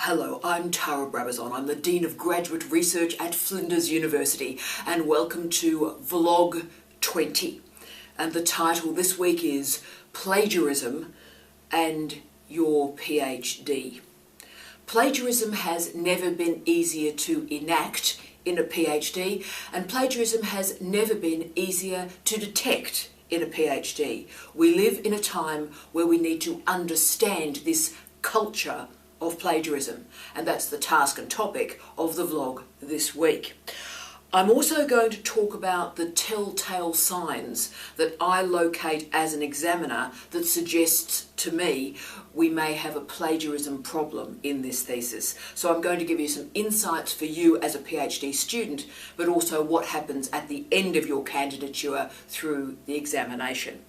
Hello, I'm Tara Brabazon. I'm the Dean of Graduate Research at Flinders University, and welcome to Vlog 20. And the title this week is Plagiarism and Your PhD. Plagiarism has never been easier to enact in a PhD, and plagiarism has never been easier to detect in a PhD. We live in a time where we need to understand this culture of plagiarism, and that's the task and topic of the vlog this week. I'm also going to talk about the telltale signs that I locate as an examiner that suggests to me we may have a plagiarism problem in this thesis. So I'm going to give you some insights for you as a PhD student, but also what happens at the end of your candidature through the examination.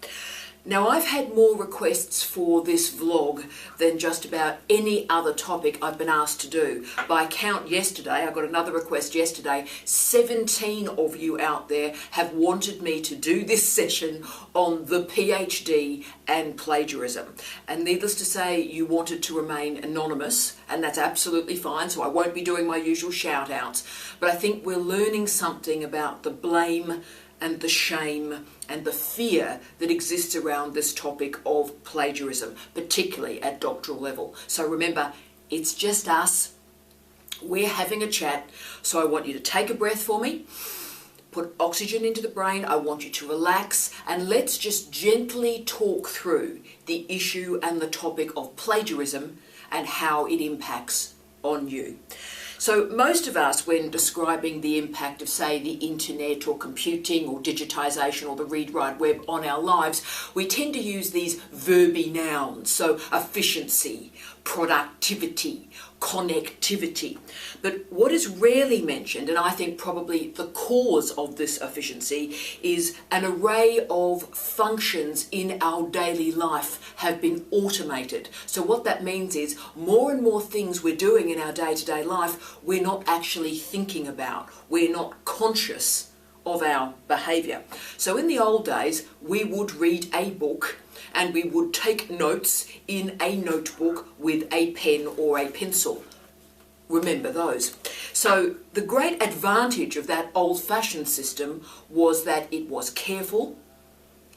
Now, I've had more requests for this vlog than just about any other topic I've been asked to do. By count yesterday, I got another request yesterday, 17 of you out there have wanted me to do this session on the PhD and plagiarism. And needless to say, you wanted to remain anonymous, and that's absolutely fine, so I won't be doing my usual shout outs. But I think we're learning something about the blame and the shame and the fear that exists around this topic of plagiarism, particularly at doctoral level. So remember, it's just us. We're having a chat, so I want you to take a breath for me, put oxygen into the brain, I want you to relax, and let's just gently talk through the issue and the topic of plagiarism and how it impacts on you. So most of us, when describing the impact of, say, the internet or computing or digitisation or the read-write web on our lives, we tend to use these verby nouns, so efficiency, productivity, connectivity. But what is rarely mentioned, and I think probably the cause of this efficiency, is an array of functions in our daily life have been automated. So what that means is more and more things we're doing in our day-to-day life we're not actually thinking about. We're not conscious of our behaviour. So in the old days, we would read a book and we would take notes in a notebook with a pen or a pencil. Remember those. So the great advantage of that old-fashioned system was that it was careful,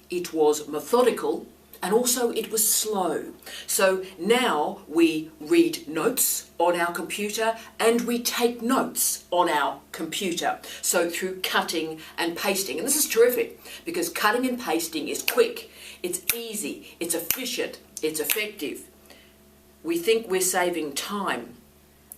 it was methodical, and also it was slow. So now we read notes on our computer and we take notes on our computer. So through cutting and pasting. And this is terrific because cutting and pasting is quick, it's easy, it's efficient, it's effective. We think we're saving time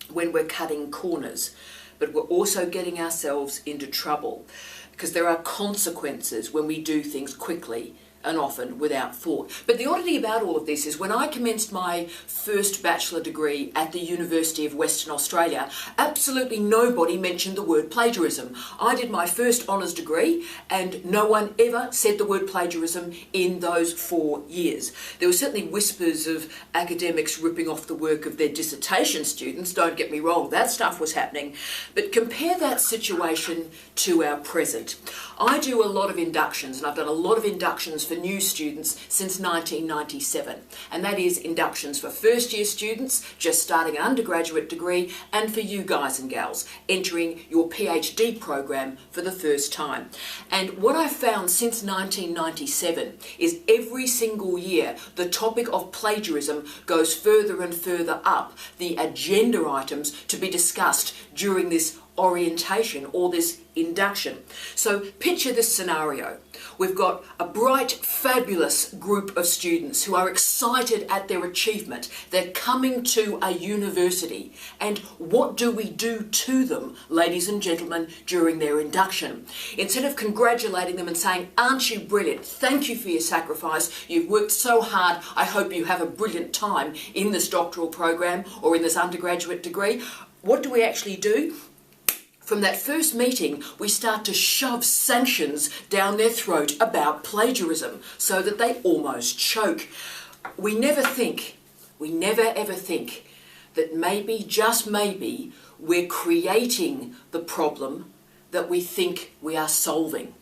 when we're cutting corners, but we're also getting ourselves into trouble because there are consequences when we do things quickly and often without thought. But the oddity about all of this is when I commenced my first bachelor degree at the University of Western Australia, absolutely nobody mentioned the word plagiarism. I did my first honours degree and no one ever said the word plagiarism in those 4 years. There were certainly whispers of academics ripping off the work of their dissertation students, don't get me wrong, that stuff was happening. But compare that situation to our present. I do a lot of inductions, and I've done a lot of inductions for new students since 1997, and that is inductions for first year students just starting an undergraduate degree, and for you guys and gals entering your PhD program for the first time. And what I've found since 1997 is every single year the topic of plagiarism goes further and further up the agenda items to be discussed during this orientation or this induction. So picture this scenario. We've got a bright, fabulous group of students who are excited at their achievement. They're coming to a university. And what do we do to them, ladies and gentlemen, during their induction? Instead of congratulating them and saying, "Aren't you brilliant? Thank you for your sacrifice. You've worked so hard. I hope you have a brilliant time in this doctoral program or in this undergraduate degree," what do we actually do? From that first meeting, we start to shove sanctions down their throat about plagiarism so that they almost choke. We never ever think that maybe, just maybe, we're creating the problem that we think we are solving.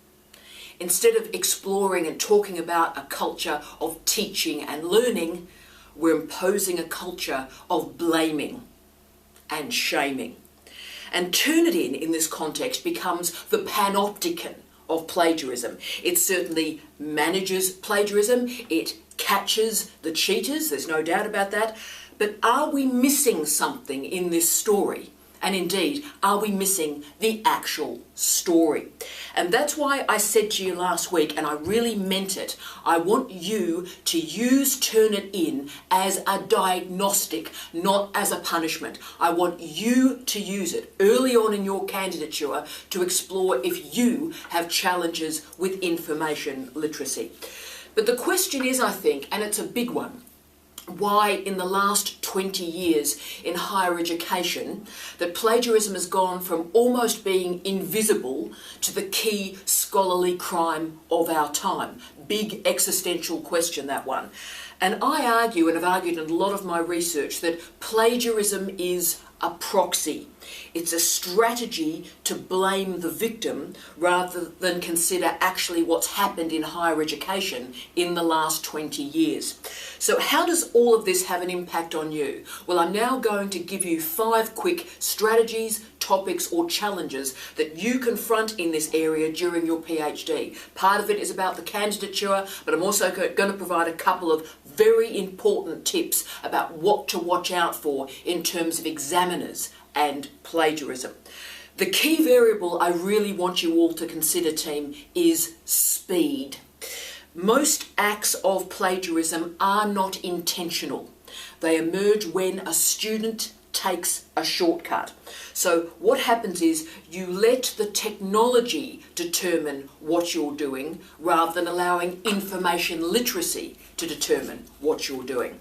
Instead of exploring and talking about a culture of teaching and learning, we're imposing a culture of blaming. and shaming. And Turnitin in this context becomes the panopticon of plagiarism. It certainly manages plagiarism, it catches the cheaters, there's no doubt about that, but are we missing something in this story? And indeed, are we missing the actual story? And that's why I said to you last week, and I really meant it, I want you to use Turnitin as a diagnostic, not as a punishment. I want you to use it early on in your candidature to explore if you have challenges with information literacy. But the question is, I think, and it's a big one, why in the last 20 years in higher education that plagiarism has gone from almost being invisible to the key scholarly crime of our time. Big existential question, that one. And I argue, and have argued in a lot of my research, that plagiarism is a proxy. It's a strategy to blame the victim rather than consider actually what's happened in higher education in the last 20 years. So how does all of this have an impact on you? Well, I'm now going to give you 5 quick strategies, topics or challenges that you confront in this area during your PhD. Part of it is about the candidature, but I'm also going to provide a couple of very important tips about what to watch out for in terms of examiners and plagiarism. The key variable I really want you all to consider, team, is speed. Most acts of plagiarism are not intentional. They emerge when a student takes a shortcut. So what happens is you let the technology determine what you're doing rather than allowing information literacy to determine what you're doing.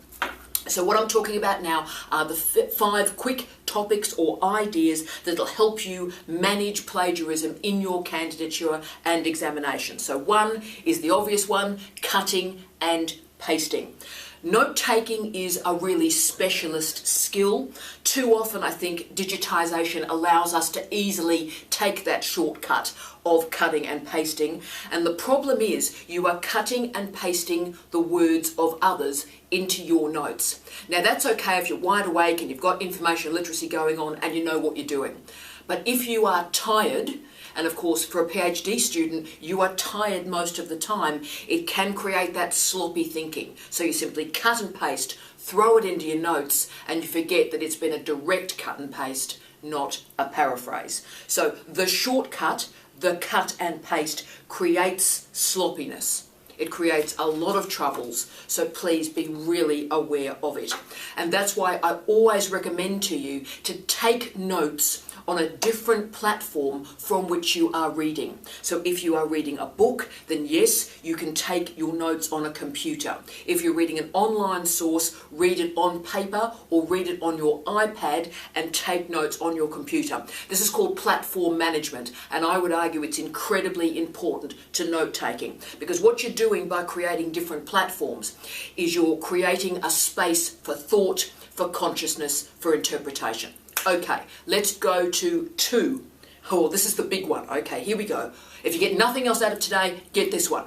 So what I'm talking about now are the 5 quick topics or ideas that'll help you manage plagiarism in your candidature and examination. So 1 is the obvious one, cutting and pasting. Note-taking is a really specialist skill. Too often, I think, digitisation allows us to easily take that shortcut of cutting and pasting. And the problem is you are cutting and pasting the words of others into your notes. Now, that's okay if you're wide awake and you've got information literacy going on and you know what you're doing. But if you are tired, and of course for a PhD student you are tired most of the time, it can create that sloppy thinking. So you simply cut and paste, throw it into your notes, and you forget that it's been a direct cut and paste, not a paraphrase. So the shortcut, the cut and paste, creates sloppiness. It creates a lot of troubles, so please be really aware of it. And that's why I always recommend to you to take notes on a different platform from which you are reading. So if you are reading a book, then yes, you can take your notes on a computer. If you're reading an online source, read it on paper or read it on your iPad and take notes on your computer. This is called platform management, and I would argue it's incredibly important to note-taking, because what you're doing by creating different platforms is you're creating a space for thought, for consciousness, for interpretation. Okay, let's go to 2. Oh, this is the big one. Okay, here we go. If you get nothing else out of today, get this one.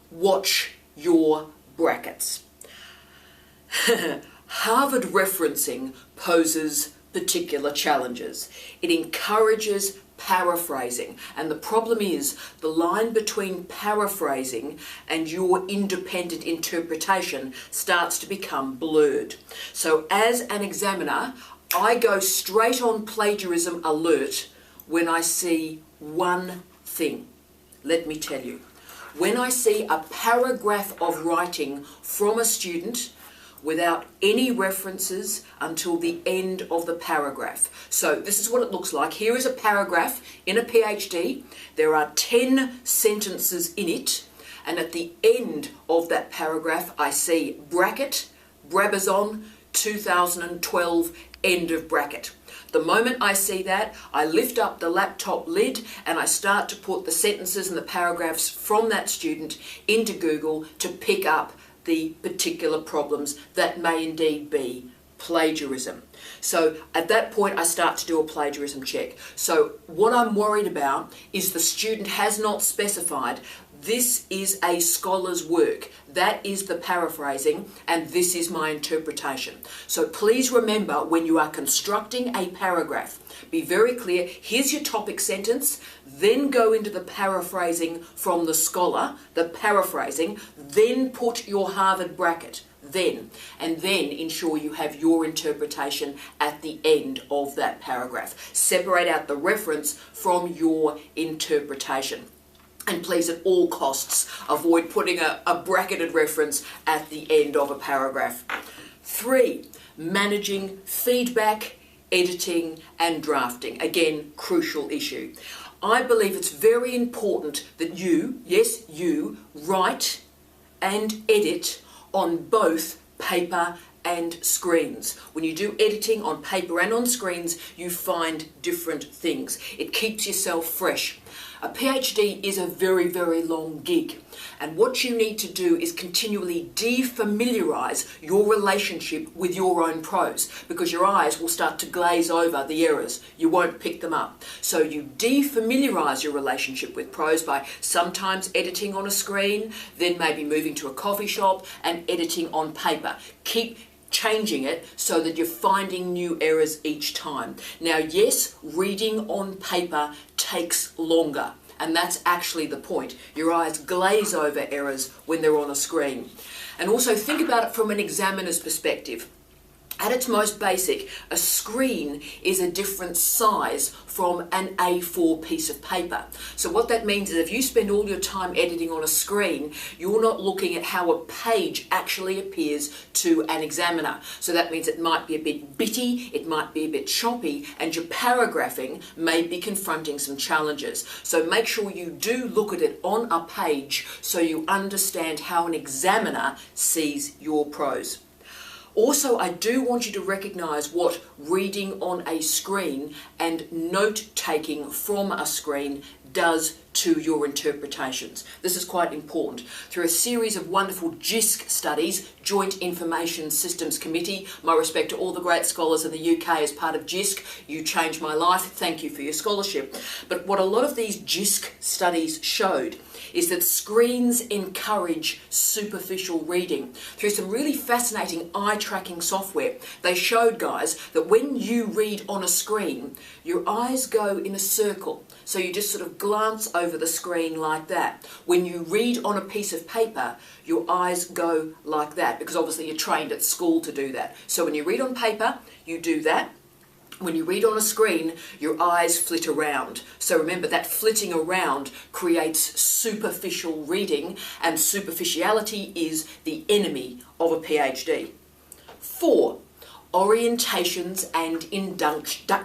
Watch your brackets. Harvard referencing poses particular challenges. It encourages paraphrasing, and the problem is the line between paraphrasing and your independent interpretation starts to become blurred. So as an examiner, I go straight on plagiarism alert when I see one thing. Let me tell you. When I see a paragraph of writing from a student without any references until the end of the paragraph. So this is what it looks like. Here is a paragraph in a PhD. There are 10 sentences in it, and at the end of that paragraph I see bracket, Brabazon, 2012, end of bracket. The moment I see that, I lift up the laptop lid and I start to put the sentences and the paragraphs from that student into Google to pick up the particular problems that may indeed be plagiarism. So at that point I start to do a plagiarism check. So what I'm worried about is the student has not specified This is a scholar's work. That is the paraphrasing, and this is my interpretation. So please remember, when you are constructing a paragraph, be very clear. Here's your topic sentence, then go into the paraphrasing from the scholar, the paraphrasing, then put your Harvard bracket, and then ensure you have your interpretation at the end of that paragraph. Separate out the reference from your interpretation. And please, at all costs, avoid putting a bracketed reference at the end of a paragraph. 3, managing feedback, editing and drafting. Again, crucial issue. I believe it's very important that you, yes, you, write and edit on both paper and screens. When you do editing on paper and on screens, you find different things. It keeps yourself fresh. A PhD is a very, very long gig. And what you need to do is continually defamiliarise your relationship with your own prose, because your eyes will start to glaze over the errors. You won't pick them up. So you defamiliarise your relationship with prose by sometimes editing on a screen, then maybe moving to a coffee shop and editing on paper. Keep changing it so that you're finding new errors each time. Now, yes, reading on paper takes longer, and that's actually the point. Your eyes glaze over errors when they're on a screen. And also think about it from an examiner's perspective. At its most basic, a screen is a different size from an A4 piece of paper. So what that means is if you spend all your time editing on a screen, you're not looking at how a page actually appears to an examiner. So that means it might be a bit bitty, it might be a bit choppy, and your paragraphing may be confronting some challenges. So make sure you do look at it on a page so you understand how an examiner sees your prose. Also, I do want you to recognise what reading on a screen and note-taking from a screen does to your interpretations. This is quite important. Through a series of wonderful JISC studies, Joint Information Systems Committee, my respect to all the great scholars in the UK as part of JISC, you changed my life, thank you for your scholarship. But what a lot of these JISC studies showed is that screens encourage superficial reading. Through some really fascinating eye-tracking software, they showed, guys, that when you read on a screen, your eyes go in a circle. So you just sort of glance over the screen like that. When you read on a piece of paper, your eyes go like that, because obviously you're trained at school to do that. So when you read on paper, you do that. When you read on a screen, your eyes flit around. So remember, that flitting around creates superficial reading, and superficiality is the enemy of a PhD. 4, orientations and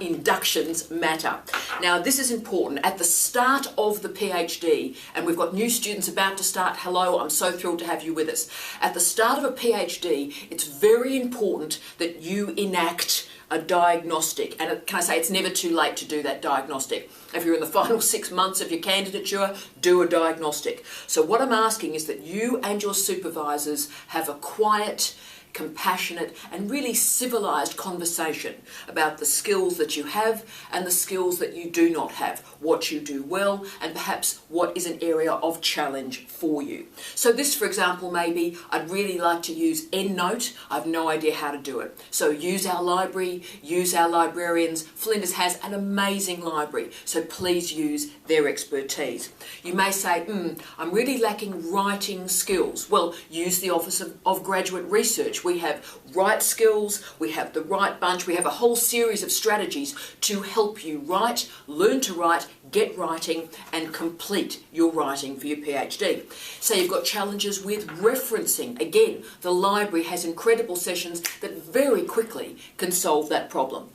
inductions matter. Now, this is important. At the start of the PhD, and we've got new students about to start, hello, I'm so thrilled to have you with us. At the start of a PhD, it's very important that you enact a diagnostic, and can I say it's never too late to do that diagnostic. If you're in the final 6 months of your candidature, do a diagnostic. So what I'm asking is that you and your supervisors have a quiet, compassionate and really civilised conversation about the skills that you have and the skills that you do not have, what you do well, and perhaps what is an area of challenge for you. So this, for example, maybe I'd really like to use EndNote. I've no idea how to do it. So use our library, use our librarians. Flinders has an amazing library, so please use their expertise. You may say, I'm really lacking writing skills. Well, use the Office of Graduate Research. We have write skills, we have the Write Bunch, we have a whole series of strategies to help you write, learn to write, get writing and complete your writing for your PhD. So you've got challenges with referencing. Again, the library has incredible sessions that very quickly can solve that problem.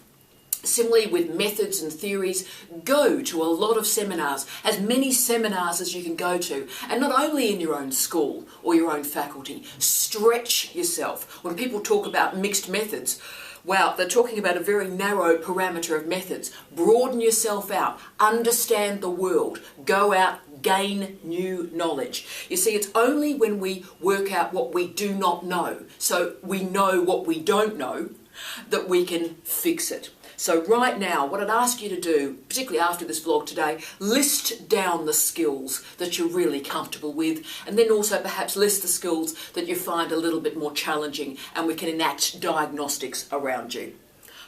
Similarly, with methods and theories, go to a lot of seminars, as many seminars as you can go to, and not only in your own school or your own faculty. Stretch yourself. When people talk about mixed methods, wow, they're talking about a very narrow parameter of methods. Broaden yourself out, understand the world, go out, gain new knowledge. You see, it's only when we work out what we do not know, so we know what we don't know, that we can fix it. So right now, what I'd ask you to do, particularly after this vlog today, list down the skills that you're really comfortable with, and then also perhaps list the skills that you find a little bit more challenging, and we can enact diagnostics around you.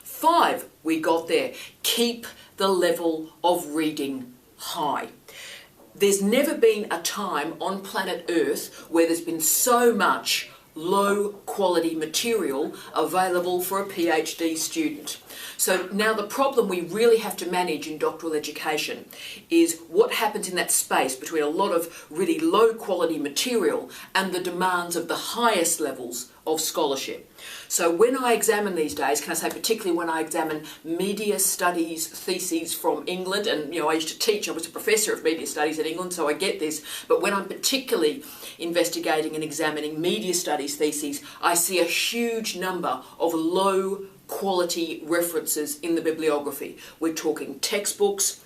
5, we got there. Keep the level of reading high. There's never been a time on planet Earth where there's been so much low quality material available for a PhD student. So now the problem we really have to manage in doctoral education is what happens in that space between a lot of really low quality material and the demands of the highest levels of scholarship. So when I examine these days, can I say particularly when I examine media studies theses from England, and I used to teach, I was a professor of media studies in England, so I get this, but when I'm particularly investigating and examining media studies theses, I see a huge number of low quality references in the bibliography. We're talking textbooks,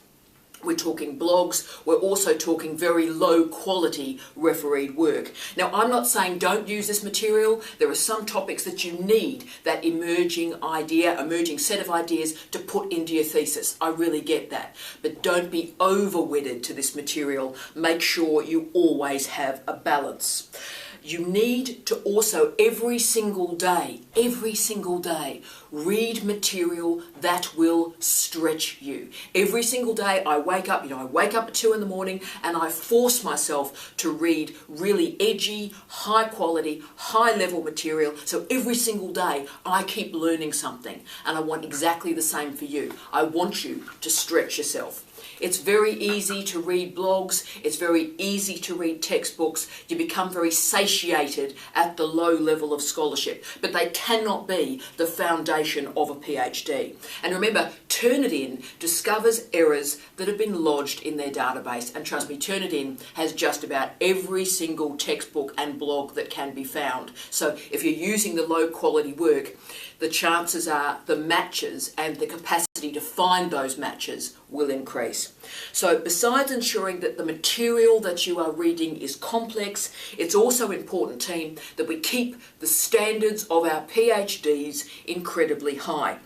we're talking blogs, we're also talking very low quality refereed work. Now, I'm not saying don't use this material. There are some topics that you need that emerging idea, emerging set of ideas to put into your thesis. I really get that. But don't be over-wedded to this material. Make sure you always have a balance. You need to also every single day, read material that will stretch you. Every single day I wake up, I wake up at 2 in the morning and I force myself to read really edgy, high quality, high level material. So every single day I keep learning something, and I want exactly the same for you. I want you to stretch yourself. It's very easy to read blogs, it's very easy to read textbooks. You become very satiated at the low level of scholarship, but they cannot be the foundation of a PhD. And remember, Turnitin discovers errors that have been lodged in their database, and trust me, Turnitin has just about every single textbook and blog that can be found. So if you're using the low quality work, the chances are the matches and the capacity to find those matches will increase. So besides ensuring that the material that you are reading is complex, it's also important, team, that we keep the standards of our PhDs incredibly high.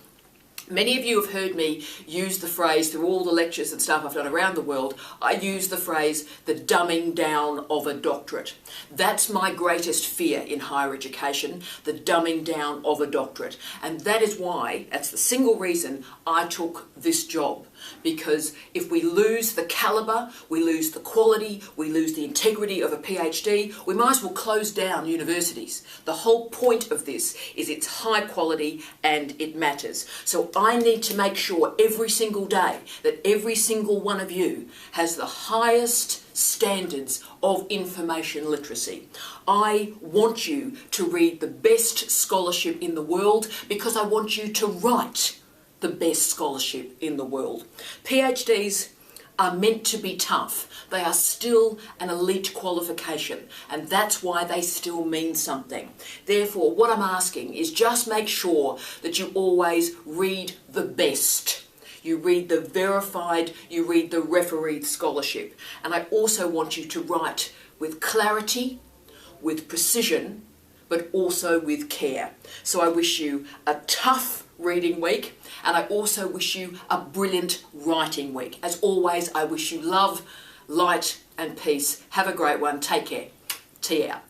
Many of you have heard me use the phrase through all the lectures and stuff I've done around the world. I use the phrase, the dumbing down of a doctorate. That's my greatest fear in higher education, the dumbing down of a doctorate. And that is why, that's the single reason I took this job. Because if we lose the calibre, we lose the quality, we lose the integrity of a PhD, we might as well close down universities. The whole point of this is it's high quality and it matters. So I need to make sure every single day that every single one of you has the highest standards of information literacy. I want you to read the best scholarship in the world because I want you to write the best scholarship in the world. PhDs are meant to be tough. They are still an elite qualification, and that's why they still mean something. Therefore, what I'm asking is just make sure that you always read the best. You read the verified, you read the refereed scholarship. And I also want you to write with clarity, with precision, but also with care. So I wish you a tough reading week, and I also wish you a brilliant writing week. As always, I wish you love, light and peace. Have a great one. Take care. Tea out.